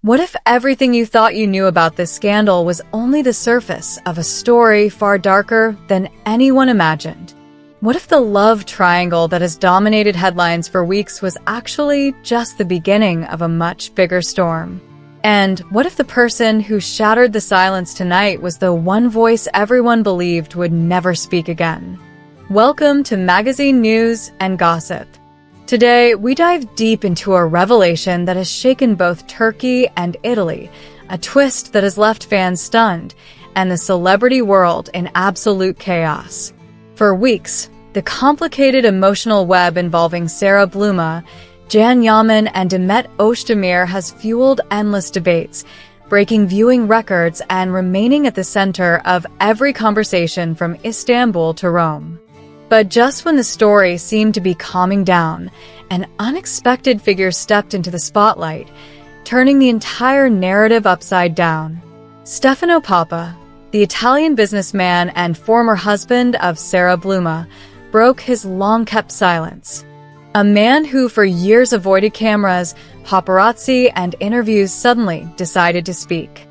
What if everything you thought you knew about this scandal was only the surface of a story far darker than anyone imagined? What if the love triangle that has dominated headlines for weeks was actually just the beginning of a much bigger storm? And what if the person who shattered the silence tonight was the one voice everyone believed would never speak again? Welcome to Magazine News and Gossip. Today, we dive deep into a revelation that has shaken both Turkey and Italy, a twist that has left fans stunned, and the celebrity world in absolute chaos. For weeks, the complicated emotional web involving Sara Bluma, Can Yaman, and Demet Özdemir has fueled endless debates, breaking viewing records and remaining at the center of every conversation from Istanbul to Rome. But just when the story seemed to be calming down, an unexpected figure stepped into the spotlight, turning the entire narrative upside down. Stephano Papa, the Italian businessman and former husband of Sara Bluma, broke his long-kept silence. A man who for years avoided cameras, paparazzi, and interviews suddenly decided to speak.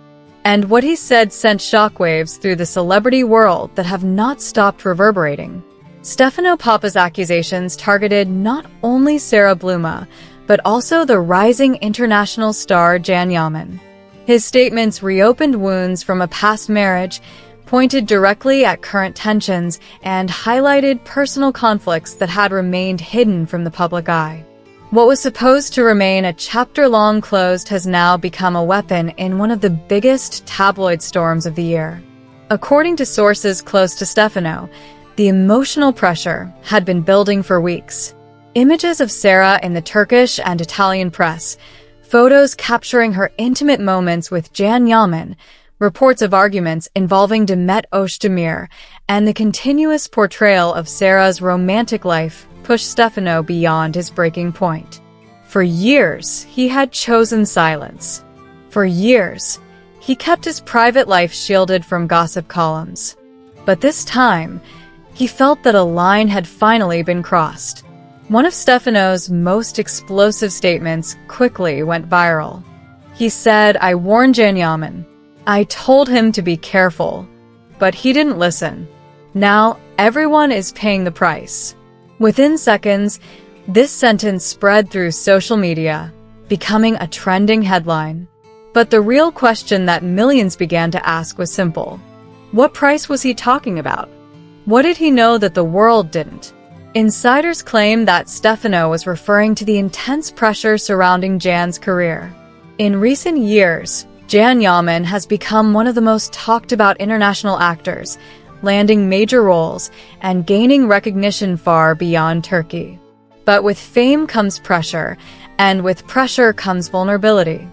And what he said sent shockwaves through the celebrity world that have not stopped reverberating. Stephano Papa's accusations targeted not only Sara Bluma, but also the rising international star Can Yaman. His statements reopened wounds from a past marriage, pointed directly at current tensions, and highlighted personal conflicts that had remained hidden from the public eye. What was supposed to remain a chapter-long closed has now become a weapon in one of the biggest tabloid storms of the year. According to sources close to Stefano, the emotional pressure had been building for weeks. Images of Sara in the Turkish and Italian press, photos capturing her intimate moments with Can Yaman, reports of arguments involving Demet Özdemir, and the continuous portrayal of Sara's romantic life pushed Stefano beyond his breaking point. For years, he had chosen silence. For years, he kept his private life shielded from gossip columns. But this time, he felt that a line had finally been crossed. One of Stefano's most explosive statements quickly went viral. He said, "I warned Can Yaman. I told him to be careful, but he didn't listen. Now everyone is paying the price." Within seconds, this sentence spread through social media, becoming a trending headline. But the real question that millions began to ask was simple. What price was he talking about? What did he know that the world didn't? Insiders claim that Stefano was referring to the intense pressure surrounding Can's career. In recent years, Can Yaman has become one of the most talked about international actors, landing major roles and gaining recognition far beyond Turkey. But with fame comes pressure, and with pressure comes vulnerability.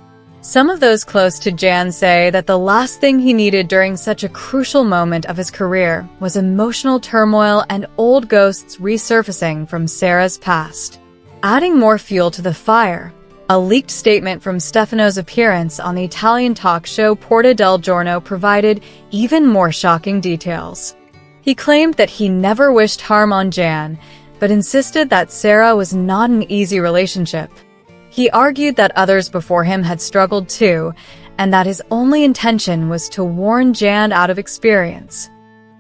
Some of those close to Can say that the last thing he needed during such a crucial moment of his career was emotional turmoil and old ghosts resurfacing from Sara's past. Adding more fuel to the fire, a leaked statement from Stefano's appearance on the Italian talk show Porta del Giorno provided even more shocking details. He claimed that he never wished harm on Can, but insisted that Sara was not an easy relationship. He argued that others before him had struggled too, and that his only intention was to warn Can out of experience.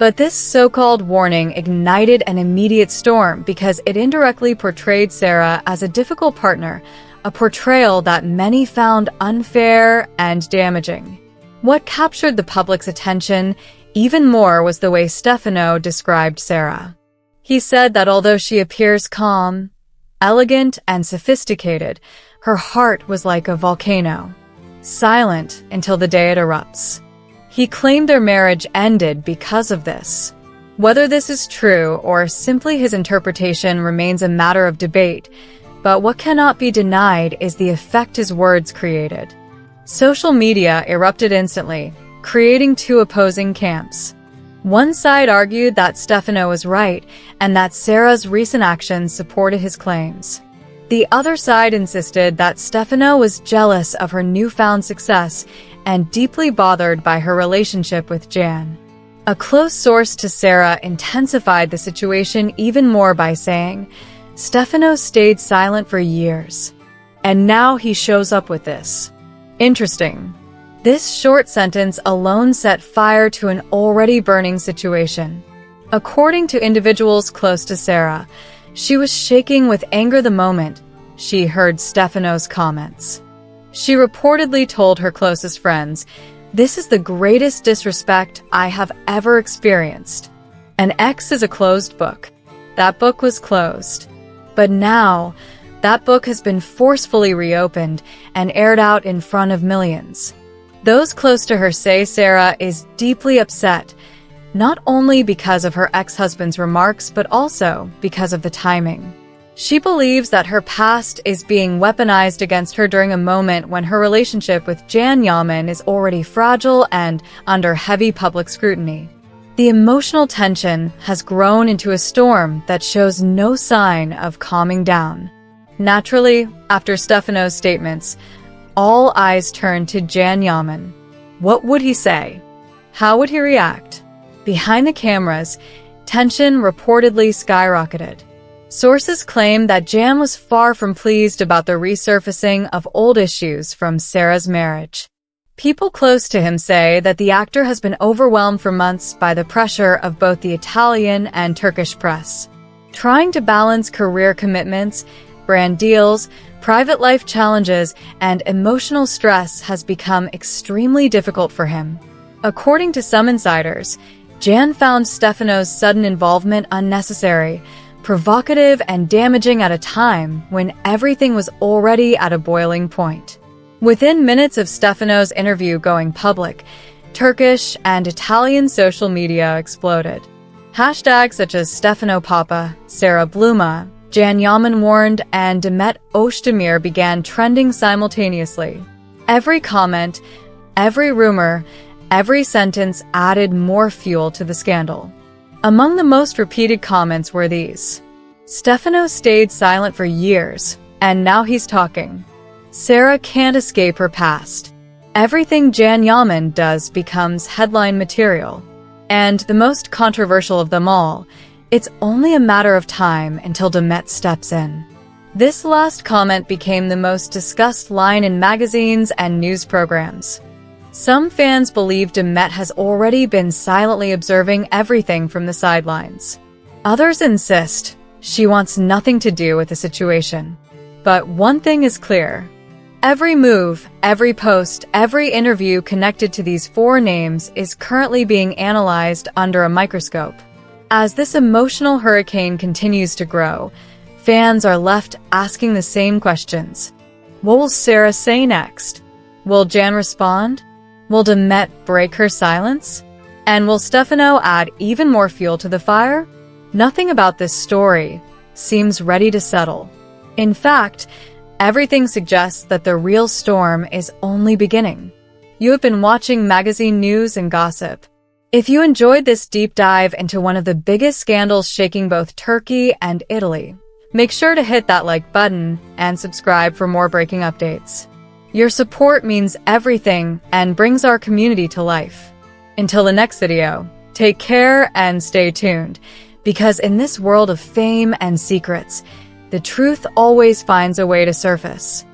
But this so-called warning ignited an immediate storm because it indirectly portrayed Sara as a difficult partner, a portrayal that many found unfair and damaging. What captured the public's attention even more was the way Stefano described Sara. He said that although she appears calm, elegant, and sophisticated, her heart was like a volcano, silent until the day it erupts. He claimed their marriage ended because of this. Whether this is true or simply his interpretation remains a matter of debate, but what cannot be denied is the effect his words created. Social media erupted instantly, creating two opposing camps. One side argued that Stefano was right and that Sara's recent actions supported his claims. The other side insisted that Stefano was jealous of her newfound success and deeply bothered by her relationship with Can. A close source to Sara intensified the situation even more by saying, "Stefano stayed silent for years, and now he shows up with this." Interesting. This short sentence alone set fire to an already burning situation. According to individuals close to Sara, she was shaking with anger the moment she heard Stefano's comments. She reportedly told her closest friends, "This is the greatest disrespect I have ever experienced." An ex is a closed book. That book was closed. But now, that book has been forcefully reopened and aired out in front of millions. Those close to her say Sara is deeply upset, not only because of her ex-husband's remarks, but also because of the timing. She believes that her past is being weaponized against her during a moment when her relationship with Yaman is already fragile and under heavy public scrutiny. The emotional tension has grown into a storm that shows no sign of calming down. Naturally, after Stefano's statements, all eyes turned to Yaman. What would he say? How would he react? Behind the cameras, tension reportedly skyrocketed. Sources claim that Jan was far from pleased about the resurfacing of old issues from Sara's marriage. People close to him say that the actor has been overwhelmed for months by the pressure of both the Italian and Turkish press. Trying to balance career commitments, brand deals, private life challenges, and emotional stress has become extremely difficult for him. According to some insiders, Jan found Stefano's sudden involvement unnecessary, provocative, and damaging at a time when everything was already at a boiling point. Within minutes of Stefano's interview going public, Turkish and Italian social media exploded. Hashtags such as Stephano Papa, Sara Bluma, Yaman warned, and Demet Özdemir began trending simultaneously. Every comment, every rumor, every sentence added more fuel to the scandal. Among the most repeated comments were these: "Stefano stayed silent for years, and now he's talking. Sara can't escape her past. Everything Yaman does becomes headline material." And the most controversial of them all, "It's only a matter of time until Demet steps in." This last comment became the most discussed line in magazines and news programs. Some fans believe Demet has already been silently observing everything from the sidelines. Others insist she wants nothing to do with the situation. But one thing is clear. Every move, every post, every interview connected to these four names is currently being analyzed under a microscope. As this emotional hurricane continues to grow, fans are left asking the same questions. What will Sara say next? Will Jan respond? Will Demet break her silence? And will Stefano add even more fuel to the fire? Nothing about this story seems ready to settle. In fact, everything suggests that the real storm is only beginning. You have been watching Magazine News and Gossip. If you enjoyed this deep dive into one of the biggest scandals shaking both Turkey and Italy, make sure to hit that like button and subscribe for more breaking updates. Your support means everything and brings our community to life. Until the next video, take care and stay tuned, because in this world of fame and secrets, the truth always finds a way to surface.